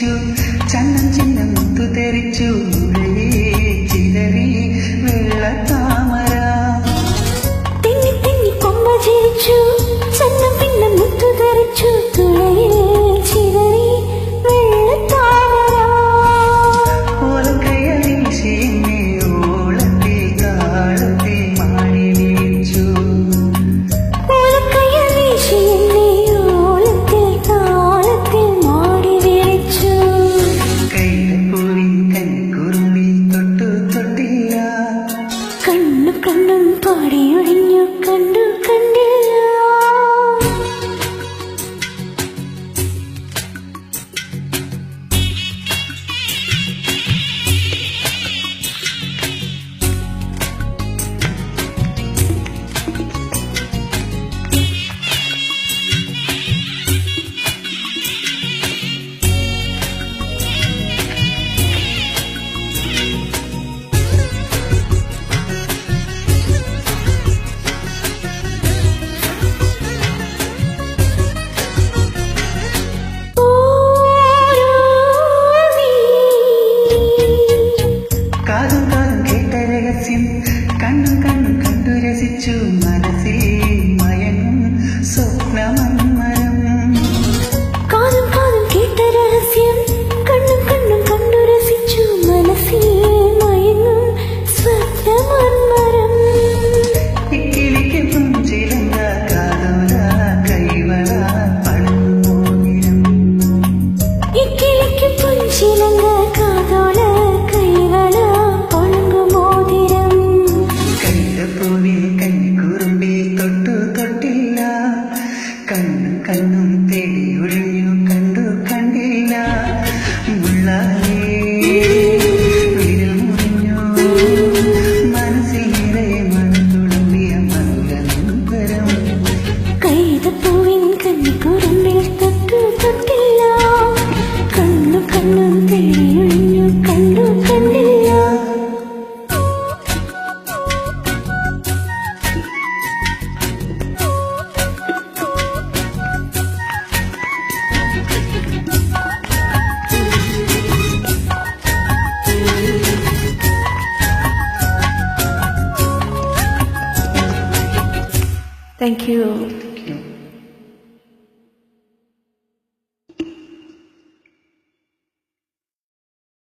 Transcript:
ചിരിച്ചു ചന്നം ചിന്നം മുത്തു തെറിച്ചു ചിതറി വെള്ളത്താമര തെന്നി തെന്നി കൊമ്പ ചിരിച്ചു ചന്നം പിന്നെ മുത്തു തെറിച്ചു തുളയിൽ ചിതറി വെള്ളത്താമര ഓലക്കയ വീശി എന്നെ ഓളത്തിൽ താളത്തിൽ മാടി വീഴ്ച്ചു ഓലക്കയ വീശി എന്നെ ഓളത്തിൽ താളത്തിൽ മാടി വീഴ്ച്ചു കൈതപ്പൂവിൻ കനിക്കുറുമ്പിൽ തൊട്ടു തൊട്ടില്ല കണ്ണു കണ്ണും പാടിയൊഴിഞ്ഞു കണ്ടു കണ്ടില്ല കാതും കാതും കേട്ട രഹസ്യം കണ്ണും കണ്ണും കണ്ടു രസിച്ചു മനസ്സിൽ മയങ്ങും സ്വപ്നമന്മരം കാതും കാതും കേട്ട രഹസ്യം കണ്ണും കണ്ണും കണ്ടു രസിച്ചു മനസ്സിൽ മയങ്ങും സ്വപ്നമന്മരം ഇക്കിളിക്ക് പുഞ്ചിലങ്ക കാതോല കൈവള പണമോതിരം ഇക്കിളിക്ക് പുഞ്ചിലങ്ക കാതോല കൈവള പണങ്ങുമോതിരം കൈതപ്പൂവിൽ കനിക്കുറുമ്പിൽ തൊട്ടു തൊട്ടില്ല കണ്ണും കണ്ണും തേടി ഒഴിഞ്ഞു കണ്ടു കണ്ടില്ല മുള്ളാലേ വിരൽ മുറിഞ്ഞു മനസ്സിൽ നിറയെ മണത്തുടമ്പിയ മംഗലന്തരം കൈതപ്പൂവിൻ കന്നിക്കുറുമ്പിൽ തൊട്ടു തൊട്ടില്ല കണ്ണു കണ്ണും തേടിയൊഴിഞ്ഞു കണ്ടു കണ്ടില്ല. Thank you.